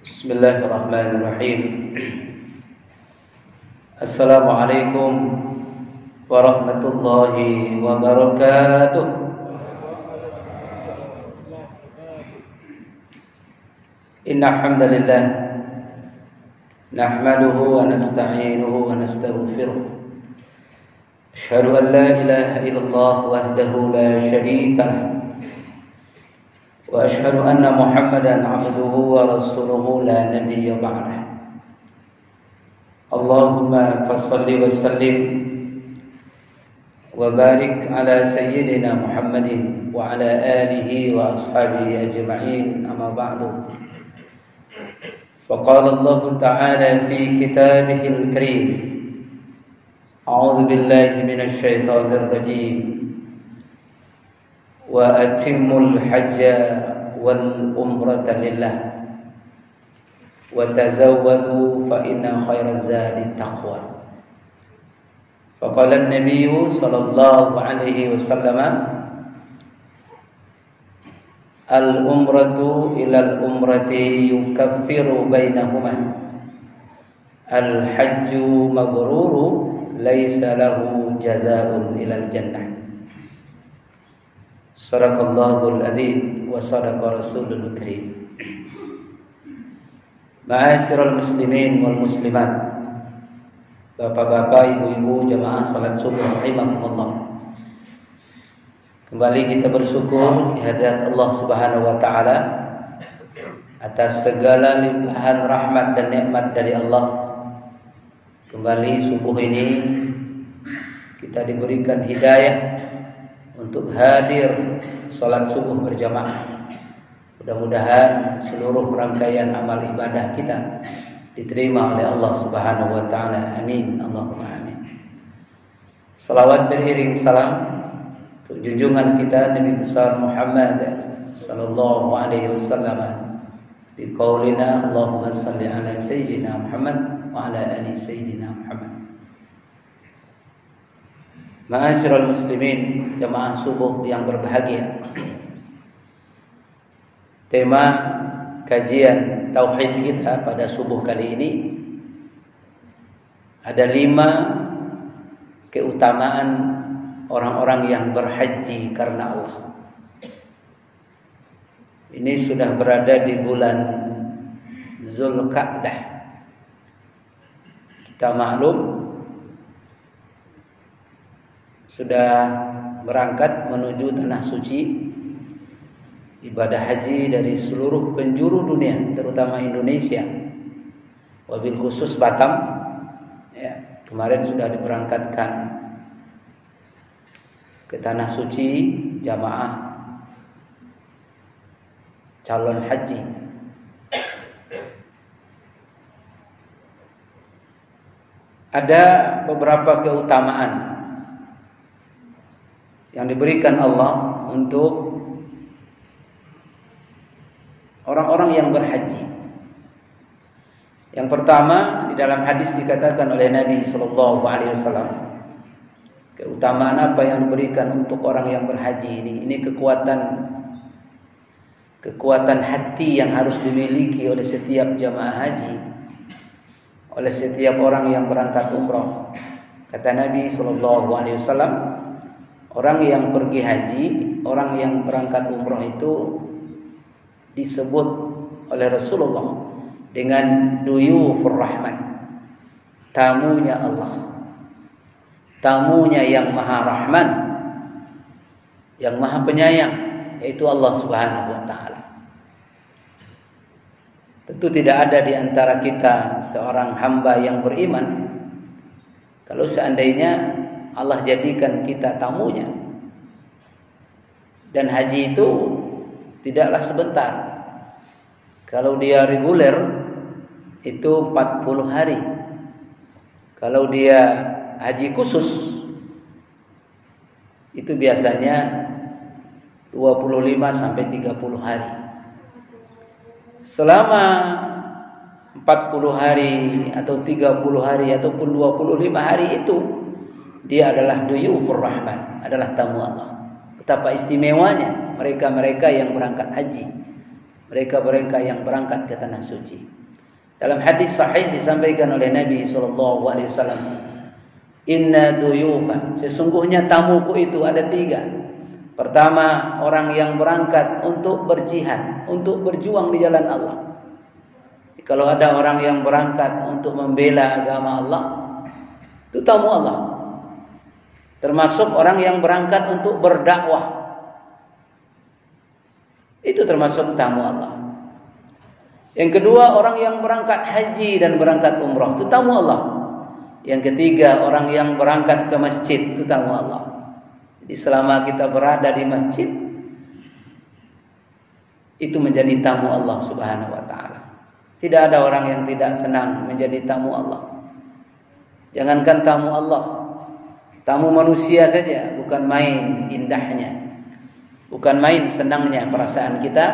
Bismillahirrahmanirrahim. Assalamualaikum warahmatullahi wabarakatuh. Inna hamdalillah nahmaduhu wa nasta'inuhu wa nastaghfiruh. Asyhadu an la ilaha illallah wahdahu la syarika lah. Wa asyhadu anna Muhammadan 'abduhu wa rasuluhu la nabiyya ba'dah. Allahumma fassalli wa sallim wa barik ala sayyidina Muhammadin wa ala alihi wa ashabihi ajma'in, amma ba'du. Faqala Allah ta'ala fi kitabihil karim, a'udzu billahi minasy syaithanir rajim. Wa atimmul hajja wal umrata lillah wa tazawwadu fa inna khairaz zadi taqwa. Faqala an-nabiy sallallahu alaihi wasallam, al umratu ila al umrati yukaffiru bainahuma, al hajju mabruru laisa lahu jazaa'un ila al jannah. Sadaqallahul adzim wa sadaqa rasulul karim. Ma'asyiral muslimin wal muslimat, bapak-bapak, ibu-ibu, jamaah salat subuh rahimakumullah. Kembali kita bersyukur kehadirat Allah Subhanahu wa taala atas segala limpahan rahmat dan nikmat dari Allah. Kembali subuh ini kita diberikan hidayah untuk hadir salat subuh berjamaah. Mudah-mudahan seluruh rangkaian amal ibadah kita diterima oleh Allah Subhanahu wa taala. Amin, Allahumma amin. Salawat beriring salam untuk junjungan kita Nabi besar Muhammad sallallahu alaihi wasallam. Bi qaulina Allahumma shalli ala sayyidina Muhammad wa ala ali sayyidina Muhammad. Ma'asyiral muslimin, jamaah subuh yang berbahagia. Tema kajian tauhid kita pada subuh kali ini ada 5 keutamaan orang-orang yang berhaji karena Allah. Ini sudah berada di bulan Zulqa'dah. Kita maklum sudah berangkat menuju tanah suci, ibadah haji dari seluruh penjuru dunia, terutama Indonesia, wabil khusus Batam. Ya, kemarin sudah diberangkatkan ke tanah suci jamaah calon haji. Ada beberapa keutamaan yang diberikan Allah untuk orang-orang yang berhaji. Yang pertama, di dalam hadis dikatakan oleh Nabi sallallahu alaihi wasallam, keutamaan apa yang diberikan untuk orang yang berhaji ini? Ini kekuatan hati yang harus dimiliki oleh setiap jamaah haji, oleh setiap orang yang berangkat umrah. Kata Nabi sallallahu alaihi wasallam, orang yang pergi haji, orang yang berangkat umrah itu disebut oleh Rasulullah dengan duyufur rahman, tamunya Allah, tamunya yang maha rahman, yang maha penyayang, yaitu Allah Subhanahu wa taala. Tentu tidak ada di antara kita seorang hamba yang beriman kalau seandainya Allah jadikan kita tamunya. Dan haji itu tidaklah sebentar. Kalau dia reguler itu 40 hari. Kalau dia haji khusus itu biasanya 25 sampai 30 hari. Selama 40 hari atau 30 hari ataupun 25 hari itu dia adalah duyufur rahman, adalah tamu Allah. Betapa istimewanya mereka-mereka yang berangkat haji. mereka-mereka yang berangkat ke tanah suci. Dalam hadis sahih disampaikan oleh Nabi SAW, inna duyufa, sesungguhnya tamuku itu ada 3. Pertama, orang yang berangkat untuk berjihad, untuk berjuang di jalan Allah. Kalau ada orang yang berangkat untuk membela agama Allah, itu tamu Allah. Termasuk orang yang berangkat untuk berdakwah, itu termasuk tamu Allah. Yang kedua, orang yang berangkat haji dan berangkat umrah, itu tamu Allah. Yang ketiga, orang yang berangkat ke masjid, itu tamu Allah. Jadi selama kita berada di masjid, itu menjadi tamu Allah Subhanahu wa ta'ala. Tidak ada orang yang tidak senang menjadi tamu Allah. Jangankan tamu Allah, tamu manusia saja, bukan main indahnya, bukan main senangnya perasaan kita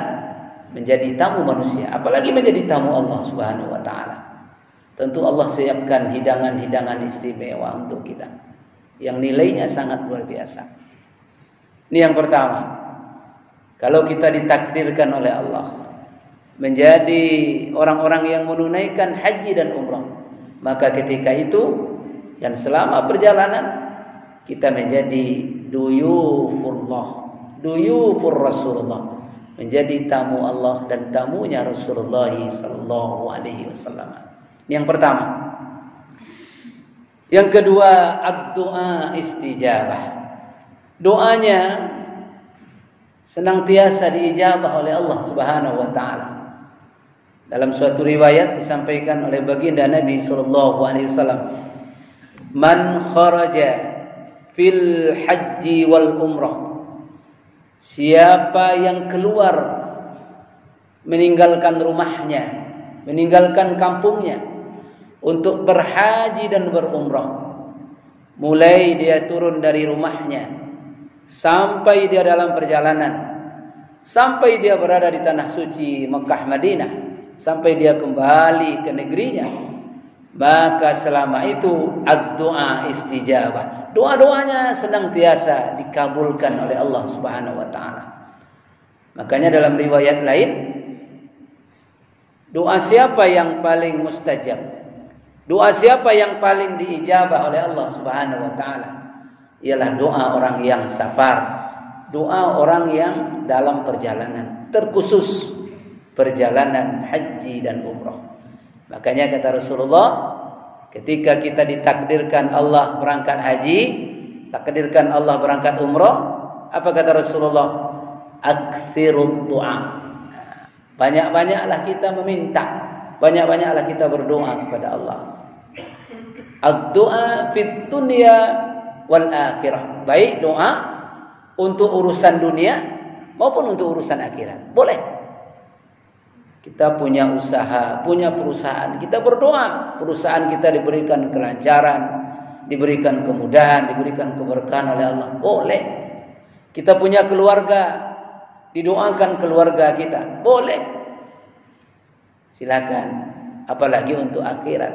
menjadi tamu manusia, apalagi menjadi tamu Allah Subhanahu wa ta'ala. Tentu Allah siapkan hidangan-hidangan istimewa untuk kita yang nilainya sangat luar biasa. Ini yang pertama. Kalau kita ditakdirkan oleh Allah menjadi orang-orang yang menunaikan haji dan umrah, maka ketika itu dan selama perjalanan kita menjadi duyufullah, duyufur Rasulullah, menjadi tamu Allah dan tamunya Rasulullah sallallahu alaihi wasallam. Ini yang pertama. Yang kedua, ad-du'a istijabah. Doanya senantiasa diijabah oleh Allah Subhanahu wa taala. Dalam suatu riwayat disampaikan oleh baginda Nabi sallallahu alaihi wasallam, "Man kharaja fil haji wal umrah." Siapa yang keluar meninggalkan rumahnya, meninggalkan kampungnya untuk berhaji dan berumrah, mulai dia turun dari rumahnya sampai dia dalam perjalanan, sampai dia berada di tanah suci Mekah Madinah, sampai dia kembali ke negerinya, maka selama itu ad-du'a istijabah. Doa-doanya senantiasa dikabulkan oleh Allah Subhanahu wa taala. Makanya dalam riwayat lain, doa siapa yang paling mustajab? Doa siapa yang paling diijabah oleh Allah Subhanahu wa taala? Ialah doa orang yang safar, doa orang yang dalam perjalanan, terkhusus perjalanan haji dan umrah. Makanya kata Rasulullah, ketika kita ditakdirkan Allah berangkat haji, takdirkan Allah berangkat umrah, apa kata Rasulullah? Aktsirud du'a. Banyak-banyaklah kita meminta, banyak-banyaklah kita berdoa kepada Allah. Ad-du'a fid dunya wal akhirah. Baik doa untuk urusan dunia maupun untuk urusan akhirat. Boleh. Kita punya usaha, punya perusahaan, kita berdoa perusahaan kita diberikan kelancaran, diberikan kemudahan, diberikan keberkahan oleh Allah. Boleh. Kita punya keluarga, didoakan keluarga kita. Boleh. Silakan. Apalagi untuk akhirat,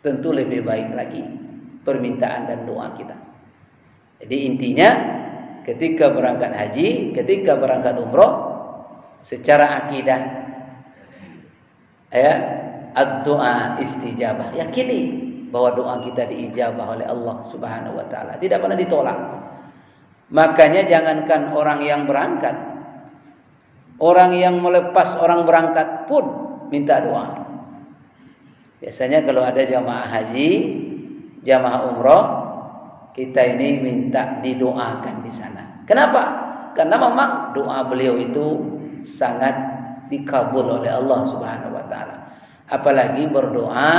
tentu lebih baik lagi permintaan dan doa kita. Jadi intinya ketika berangkat haji, ketika berangkat umrah, secara akidah ya, ad-du'a istijabah. Yakini bahwa doa kita diijabah oleh Allah Subhanahu wa taala, tidak pernah ditolak. Makanya jangankan orang yang berangkat, orang yang melepas orang berangkat pun minta doa. Biasanya kalau ada jamaah haji, jamaah umrah, kita ini minta didoakan di sana. Kenapa? Karena memang doa beliau itu sangat dikabul oleh Allah Subhanahu wa taala. Apalagi berdoa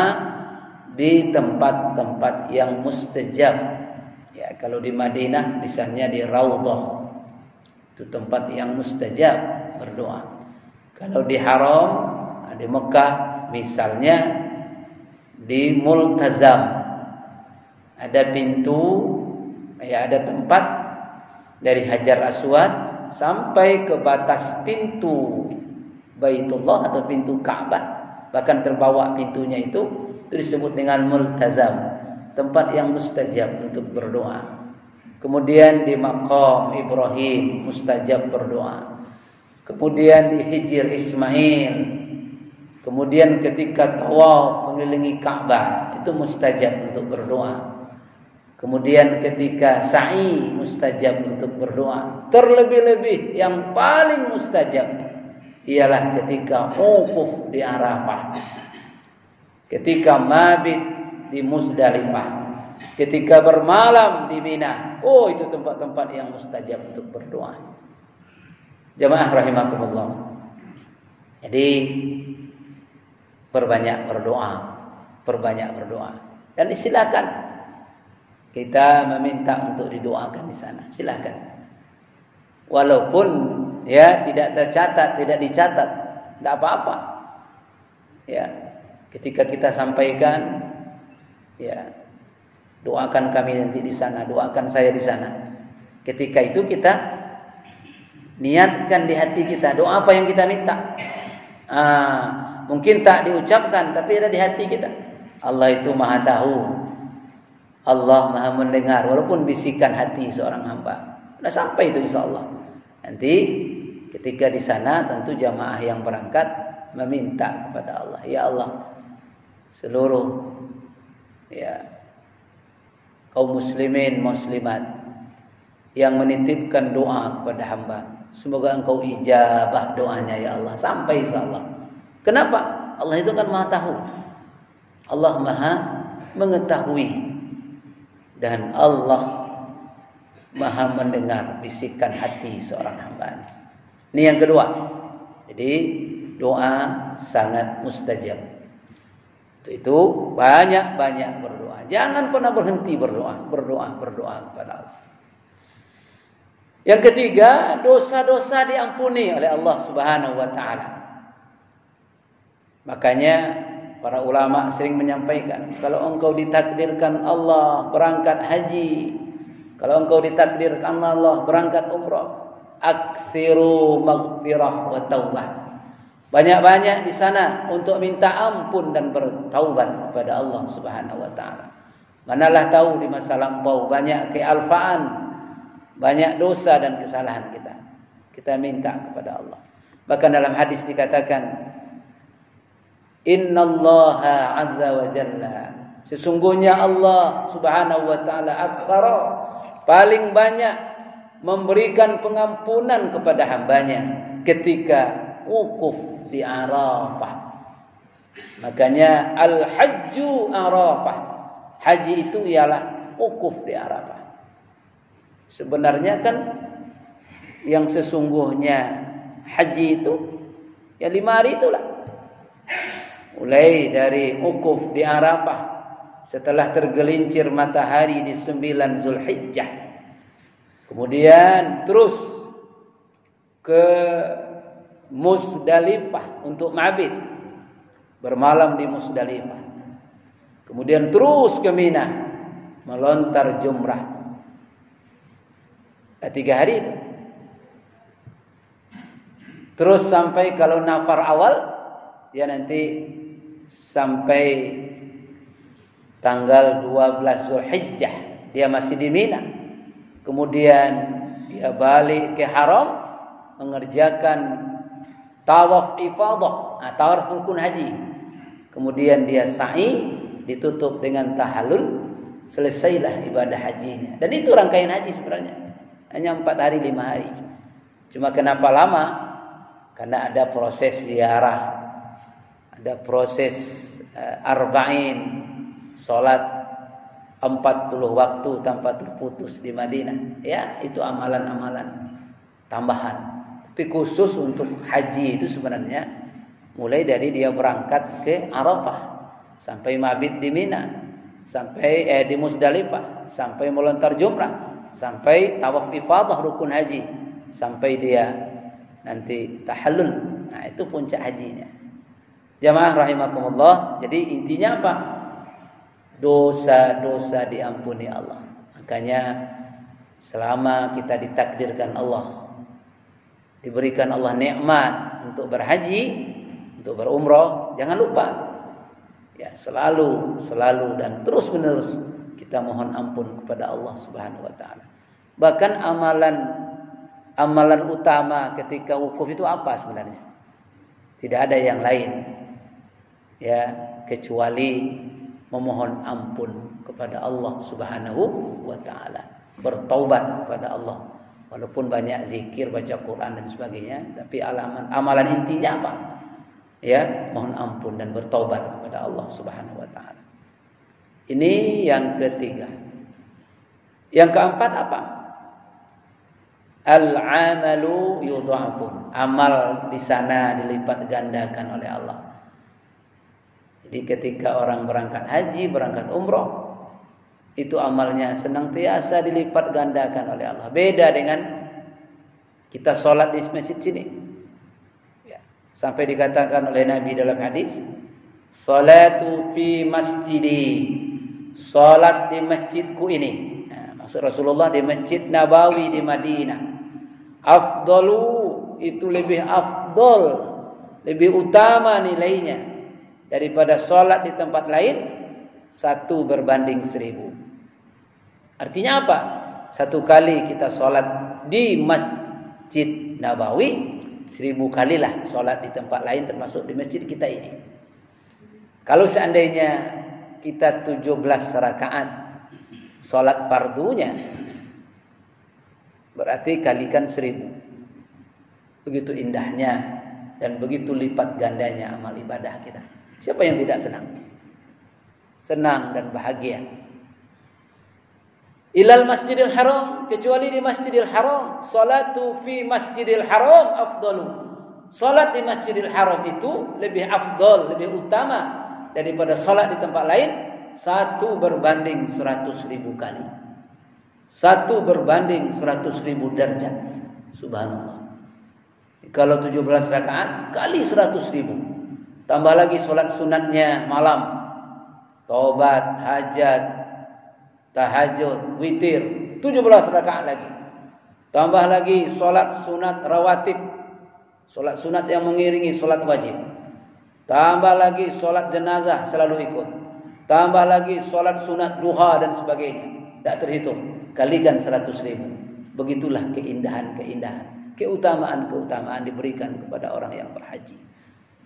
di tempat-tempat yang mustajab. Ya, kalau di Madinah misalnya di Raudhah, itu tempat yang mustajab berdoa. Kalau di Haram, di Mekah misalnya di Multazam, ada pintu, ya ada tempat dari Hajar Aswad sampai ke batas pintu Baitullah atau pintu Ka'bah, bahkan terbawa pintunya itu disebut dengan multazam, tempat yang mustajab untuk berdoa. Kemudian di maqam Ibrahim mustajab berdoa. kemudian di Hijr Ismail, kemudian ketika tawaf mengelilingi Ka'bah itu mustajab untuk berdoa. Kemudian ketika sa'i mustajab untuk berdoa. Terlebih-lebih yang paling mustajab ialah ketika wukuf di Arafah, ketika mabit di Muzdalifah, ketika bermalam di Mina. Oh, itu tempat-tempat yang mustajab untuk berdoa. Jamaah rahimakumullah. Jadi perbanyak berdoa. Dan silakan kita meminta untuk didoakan di sana. Silakan. Walaupun ya tidak tercatat, tidak dicatat, tidak apa-apa. Ya, ketika kita sampaikan, ya, doakan kami nanti di sana, doakan saya di sana. Ketika itu kita niatkan di hati kita doa apa yang kita minta. Mungkin tak diucapkan tapi ada di hati kita. Allah itu Maha tahu. Allah Maha mendengar walaupun bisikan hati seorang hamba. Sudah sampai itu insyaallah. Nanti ketika di sana tentu jamaah yang berangkat meminta kepada Allah, ya Allah, seluruh ya kaum muslimin muslimat yang menitipkan doa kepada hamba, semoga Engkau ijabah doanya ya Allah, sampai insyaallah. Kenapa? Allah itu kan Maha tahu. Allah Maha mengetahui. Dan Allah Maha mendengar bisikan hati seorang hamba. Ini yang kedua. Jadi doa sangat mustajab. Itu banyak-banyak berdoa. Jangan pernah berhenti berdoa kepada Allah. Yang ketiga, dosa-dosa diampuni oleh Allah Subhanahu wa taala. Makanya para ulama sering menyampaikan, kalau engkau ditakdirkan Allah berangkat haji, kalau engkau ditakdirkan Allah berangkat umrah, aktsiru maghfirah wa taubah. Banyak-banyak di sana untuk minta ampun dan bertaubat kepada Allah Subhanahu wa taala. Manalah tahu di masa lampau banyak kealfaan, banyak dosa dan kesalahan kita. Kita minta kepada Allah. Bahkan dalam hadis dikatakan, Innallaha azza wa jalla, sesungguhnya Allah Subhanahu wa taala aktsara, paling banyak memberikan pengampunan kepada hambanya ketika wukuf di Arafah. Makanya al-hajju Arafah. Haji itu ialah wukuf di Arafah. Sebenarnya kan yang sesungguhnya haji itu ya 5 hari itulah. Mulai dari wukuf di Arafah setelah tergelincir matahari di 9 Zulhijjah. Kemudian terus ke Muzdalifah untuk mabit, bermalam di Muzdalifah. Kemudian terus ke Mina, melontar jumrah. 3 hari itu. Terus sampai kalau nafar awal ya nanti sampai tanggal 12 Zulhijjah dia masih di Mina. Kemudian dia balik ke haram mengerjakan tawaf ifadah, tawaf rukun haji. Kemudian dia sa'i, ditutup dengan tahallul, selesailah ibadah hajinya. Dan itu rangkaian haji sebenarnya. Hanya 4 hari 5 hari. Cuma kenapa lama? Karena ada proses ziarah, ada proses arba'in, salat 40 waktu tanpa terputus di Madinah. Ya, itu amalan-amalan tambahan. Tapi khusus untuk haji itu sebenarnya mulai dari dia berangkat ke Arafah sampai mabit di Mina, sampai di Muzdalifah, sampai melontar jumrah, sampai tawaf ifadah rukun haji, sampai dia nanti tahallul. Nah, itu puncak hajinya. Jamaah rahimakumullah. Jadi intinya apa? Dosa-dosa diampuni Allah. Makanya selama kita ditakdirkan Allah, diberikan Allah nikmat untuk berhaji, untuk berumrah, jangan lupa ya selalu dan terus menerus kita mohon ampun kepada Allah Subhanahu wa taala. Bahkan amalan amalan utama ketika wukuf itu apa sebenarnya? Tidak ada yang lain, ya, kecuali memohon ampun kepada Allah Subhanahu wa taala, bertaubat kepada Allah. Walaupun banyak zikir, baca Quran dan sebagainya, tapi amalan intinya apa? Ya, mohon ampun dan bertaubat kepada Allah Subhanahu wa taala. Ini yang ketiga. Yang keempat apa? Al-amalu yudha'afun. Amal di sana dilipat gandakan oleh Allah. Jadi ketika orang berangkat haji, berangkat umroh, itu amalnya senantiasa dilipat gandakan oleh Allah. Beda dengan kita sholat di masjid sini. Ya. Sampai dikatakan oleh Nabi dalam hadis, "Salatu fi masjidi." Sholat di masjidku ini. Nah, maksud Rasulullah di Masjid Nabawi di Madinah. Afdalu, itu lebih afdol, lebih utama nilainya daripada sholat di tempat lain, 1 berbanding 1000. Artinya apa? 1 kali kita sholat di Masjid Nabawi, 1000 kalilah sholat di tempat lain termasuk di masjid kita ini. Kalau seandainya kita 17 rakaat sholat fardunya, berarti kalikan 1000. Begitu indahnya dan begitu lipat gandanya amal ibadah kita. Siapa yang tidak senang? Senang dan bahagia. Ilal masjidil haram, kecuali di masjidil haram. Salatu fi masjidil haram afdalu. Salat di masjidil haram itu lebih afdal, lebih utama daripada salat di tempat lain, 1 berbanding 100.000 kali. 1 berbanding 100.000 derajat. Subhanallah. Kalau 17 rakaat kali 100.000. Tambah lagi salat sunatnya malam, taubat, hajat, tahajud, witir, 17 rakaat lagi. Tambah lagi salat sunat rawatib, salat sunat yang mengiringi salat wajib. Tambah lagi salat jenazah selalu ikut. Tambah lagi salat sunat duha dan sebagainya. Tak terhitung. Kalikan 100.000. Begitulah keindahan-keindahan, keutamaan-keutamaan diberikan kepada orang yang berhaji.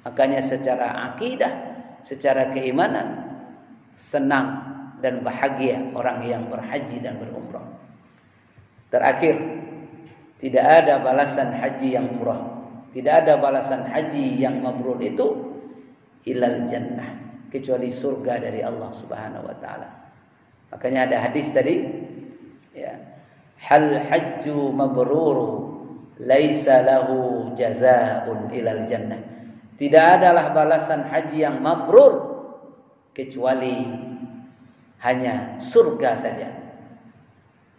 Makanya secara akidah, secara keimanan, senang dan bahagia orang yang berhaji dan berumrah. Terakhir, tidak ada balasan haji yang umrah, tidak ada balasan haji yang mabrur itu ilal jannah, kecuali surga dari Allah Subhanahu wa taala. Makanya ada hadis tadi, ya, hal hajju mabruru laisa lahu jazaa'un ilal jannah. Tidak adalah balasan haji yang mabrur kecuali hanya surga saja.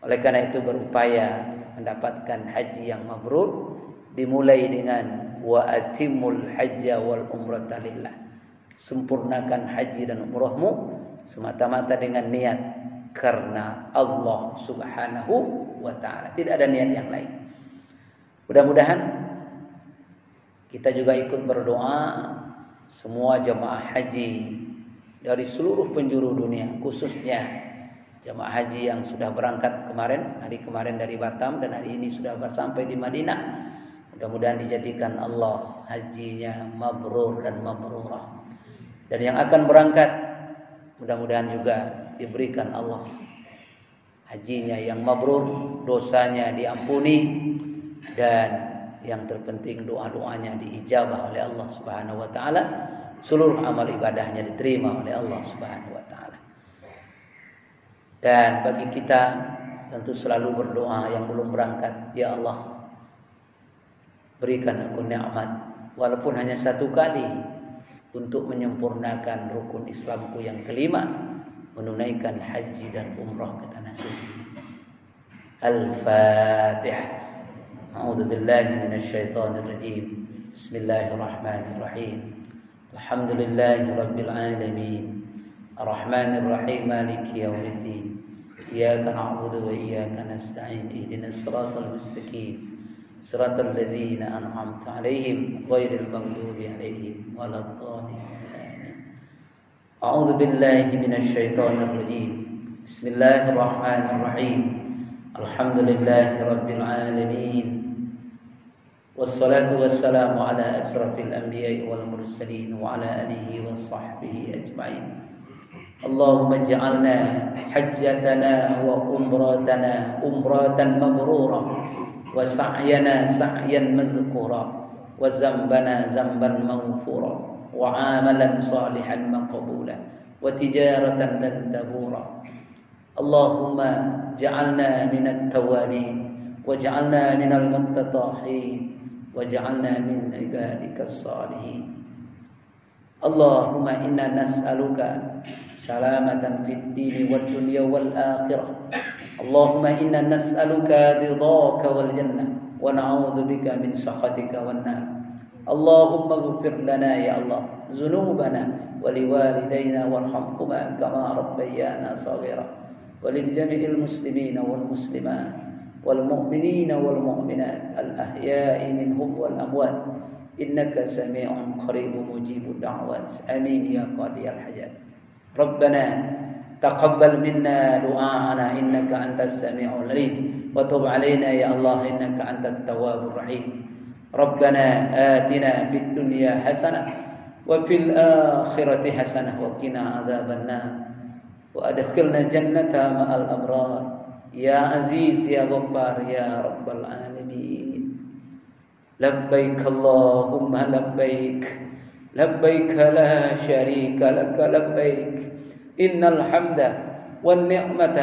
Oleh karena itu berupaya mendapatkan haji yang mabrur, dimulai dengan wa atimul hajja wal umrata lillah. Sempurnakan haji dan umrahmu semata-mata dengan niat karena Allah Subhanahu wa taala. Tidak ada niat yang lain. Mudah-mudahan kita juga ikut berdoa semua jamaah haji dari seluruh penjuru dunia, khususnya jamaah haji yang sudah berangkat hari kemarin dari Batam dan hari ini sudah sampai di Madinah. Mudah-mudahan dijadikan Allah hajinya mabrur dan mabrurah. Dan yang akan berangkat mudah-mudahan juga diberikan Allah hajinya yang mabrur, dosanya diampuni, dan yang terpenting doa-doanya diijabah oleh Allah Subhanahu wa taala. Seluruh amal ibadahnya diterima oleh Allah Subhanahu wa taala. Dan bagi kita tentu selalu berdoa yang belum berangkat, ya Allah, berikan aku nikmat walaupun hanya 1 kali untuk menyempurnakan rukun Islamku yang kelima, menunaikan haji dan umrah ke tanah suci. Al-Fatihah. A'udzu billahi minasyaitonir rajim. Bismillahirrahmanirrahim. Alhamdulillahi rabbil alamin. Arrahmanir rahim, maliki yaumiddin. Iyyaka na'budu wa iyyaka nasta'in. Ihdinas siratal mustaqim. Siratal ladzina an'amta 'alaihim ghairil maghdubi 'alaihim waladdallin. A'udzu billahi minasyaitonir rajim. Bismillahirrahmanirrahim. Alhamdulillahi rabbil alamin. والصلاة والسلام على أشرف الأنبياء والمرسلين وعلى آله وصحبه أجمعين. اللهم اجعلنا حجتنا وعمرتنا عمرة مبرورة، وسعينا سعيا مذكورا، وذنبنا ذنبا مغفورا، وعملا صالحا مقبولا، وتجارة لن تبورا. اللهم اجعلنا من التوابين، واجعلنا من المتطهرين، واجعلنا من عبادك الصالحين. اللهم إنا نسألك سلامة في الدين والدنيا والآخرة. اللهم إنا نسألك رضاك والجنة، ونعوذ بك من سخطك والنار. اللهم اغفر لنا يا الله ذنوبنا ولوالدينا وارحمهما كما ربيانا صغيرا، وللجميع المسلمين والمسلمات والمؤمنين والمؤمنات الأحياء منهم والأموات، إنك سميع قريب مجيب الدعوات. آمين يا قاضي الحاجات. ربنا تقبل منا دعاءنا إنك أنت السميع العليم، وتب علينا يا الله إنك أنت التواب الرحيم. ربنا آتنا في الدنيا حسنة وفي الآخرة حسنة وقنا عذاب النار، وأدخلنا جنة مع الأبرار يا عزيز يا غفار يا رب العالمين. لبيك اللهم لبيك، لبيك لا شريك لك لبيك، إن الحمد والنعمة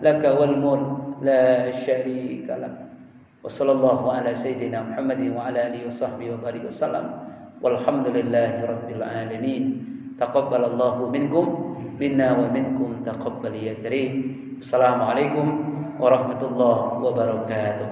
لك والملك لا شريك لك. وصلى الله على سيدنا محمد وعلى آله وصحبه وبارك وسلم، والحمد لله رب العالمين. تقبل الله منكم منا ومنكم تقبل يا كريم. السلام عليكم ورحمة الله وبركاته.